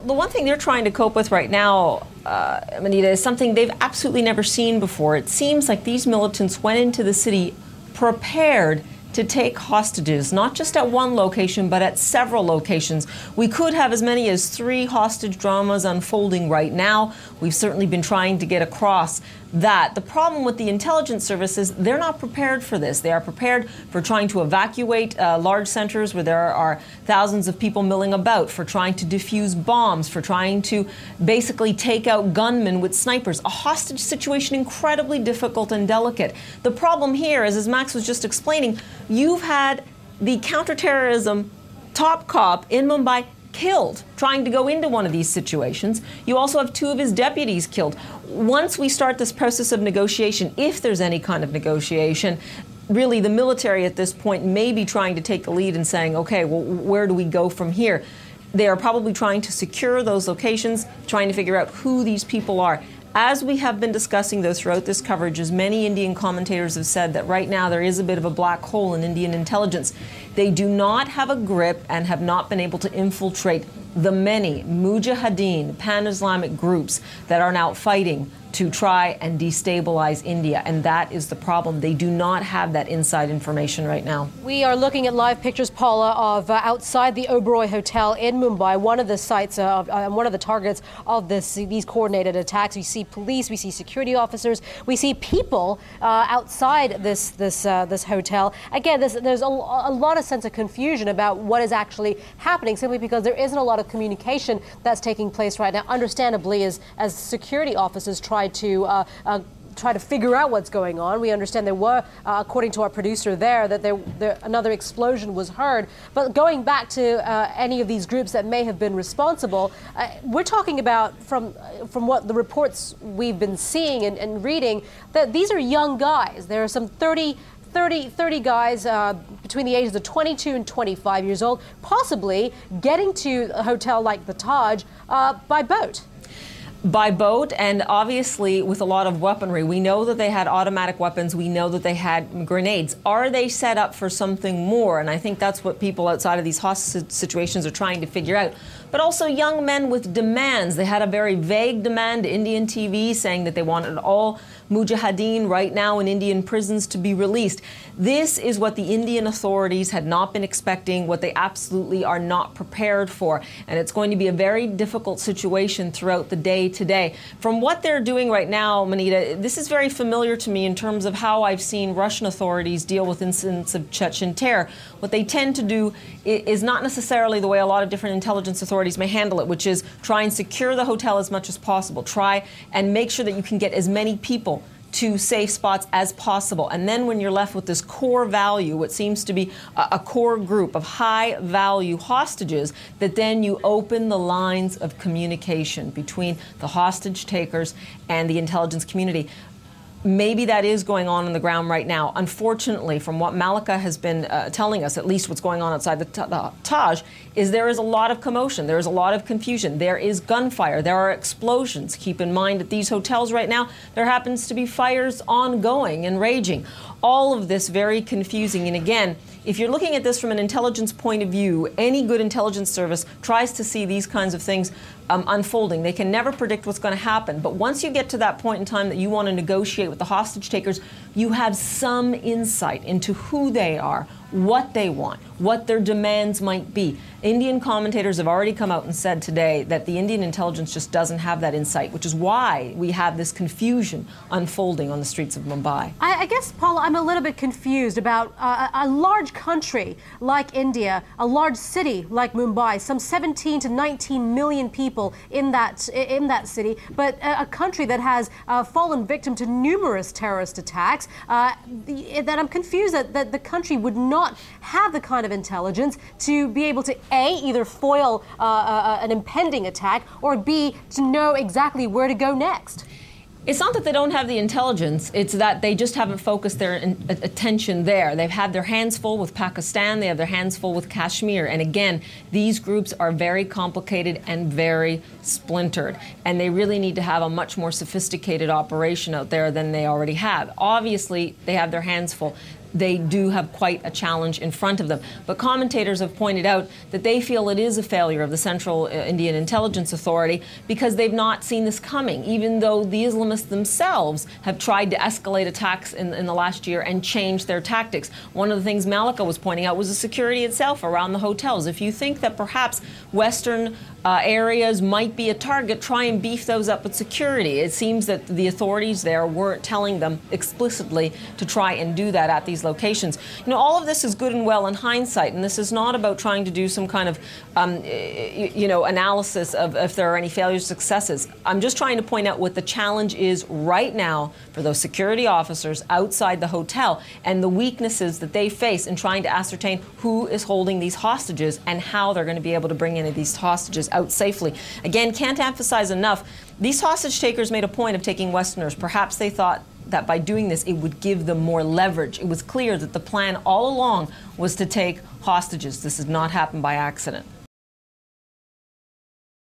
The one thing they're trying to cope with right now, Anita, is something they've absolutely never seen before. It seems like these militants went into the city prepared to take hostages, not just at one location, but at several locations. We could have as many as 3 hostage dramas unfolding right now. We've certainly been trying to get across that. The problem with the intelligence services, they're not prepared for this. They are prepared for trying to evacuate large centers where there are thousands of people milling about, for trying to defuse bombs, for trying to basically take out gunmen with snipers. A hostage situation incredibly difficult and delicate. The problem here is, as Max was just explaining, you've had the counterterrorism top cop in Mumbai killed trying to go into one of these situations. You also have 2 of his deputies killed. Once we start this process of negotiation, if there's any kind of negotiation, really the military at this point may be trying to take the lead and saying, okay, well, where do we go from here? They are probably trying to secure those locations, trying to figure out who these people are. As we have been discussing, though, throughout this coverage, as many Indian commentators have said, that right now there is a bit of a black hole in Indian intelligence. They do not have a grip and have not been able to infiltrate the many mujahideen, pan-Islamic groups that are now fighting to try and destabilize India. And that is the problem. They do not have that inside information right now. We are looking at live pictures, Paula, of outside the Oberoi Hotel in Mumbai, one of the sites, one of the targets of these coordinated attacks. We see police, we see security officers, we see people outside this hotel. Again, there's a lot of sense of confusion about what is actually happening, simply because there isn't a lot of communication that's taking place right now, understandably, as security officers try to figure out what's going on. We understand there were, according to our producer there, that another explosion was heard. But going back to any of these groups that may have been responsible, we're talking about, from what the reports we've been seeing and reading, that these are young guys. There are some 30 guys between the ages of 22 and 25 years old, possibly getting to a hotel like the Taj by boat. By boat, and obviously with a lot of weaponry. We know that they had automatic weapons. We know that they had grenades. Are they set up for something more? And I think that's what people outside of these hostage situations are trying to figure out. But also young men with demands. They had a very vague demand to Indian TV, saying that they wanted all mujahideen right now in Indian prisons to be released. This is what the Indian authorities had not been expecting, what they absolutely are not prepared for. And it's going to be a very difficult situation throughout the day today. From what they're doing right now, Manita, this is very familiar to me in terms of how I've seen Russian authorities deal with incidents of Chechen terror. What they tend to do is not necessarily the way a lot of different intelligence authorities may handle it, which is try and secure the hotel as much as possible. Try and make sure that you can get as many people to safe spots as possible. And then when you're left with this core value, what seems to be a core group of high value hostages, that then you open the lines of communication between the hostage takers and the intelligence community. Maybe that is going on the ground right now. Unfortunately, from what Malika has been telling us, at least what's going on outside the Taj, is there is a lot of commotion. There is a lot of confusion. There is gunfire. There are explosions. Keep in mind at these hotels right now, there happens to be fires ongoing and raging. All of this very confusing. And again, if you're looking at this from an intelligence point of view, any good intelligence service tries to see these kinds of things unfolding. They can never predict what's going to happen. But once you get to that point in time that you want to negotiate with the hostage takers, you have some insight into who they are, what they want, what their demands might be. Indian commentators have already come out and said today that the Indian intelligence just doesn't have that insight, which is why we have this confusion unfolding on the streets of Mumbai. I guess, Paula, I'm a little bit confused about a large country like India, a large city like Mumbai, some 17 to 19 million people in that city, but a country that has fallen victim to numerous terrorist attacks, that I'm confused that the country would not have the kind of intelligence to be able to A, either foil an impending attack, or B, to know exactly where to go next. It's not that they don't have the intelligence, it's that they just haven't focused their attention there. They've had their hands full with Pakistan, they have their hands full with Kashmir. And again, these groups are very complicated and very splintered. And they really need to have a much more sophisticated operation out there than they already have. Obviously, they have their hands full. they do have quite a challenge in front of them. But commentators have pointed out that they feel it is a failure of the Central Indian Intelligence Authority because they've not seen this coming, even though the Islamists themselves have tried to escalate attacks in the last year and change their tactics. One of the things Malika was pointing out was the security itself around the hotels. If you think that perhaps Western areas might be a target, try and beef those up with security. It seems that the authorities there weren't telling them explicitly to try and do that at these locations. You know, all of this is good and well in hindsight, and this is not about trying to do some kind of, analysis of if there are any failures, successes. I'm just trying to point out what the challenge is right now for those security officers outside the hotel and the weaknesses that they face in trying to ascertain who is holding these hostages and how they're going to be able to bring any of these hostages out safely. Again, can't emphasize enough, these hostage takers made a point of taking Westerners. Perhaps they thought that by doing this, it would give them more leverage. It was clear that the plan all along was to take hostages. This did not happen by accident.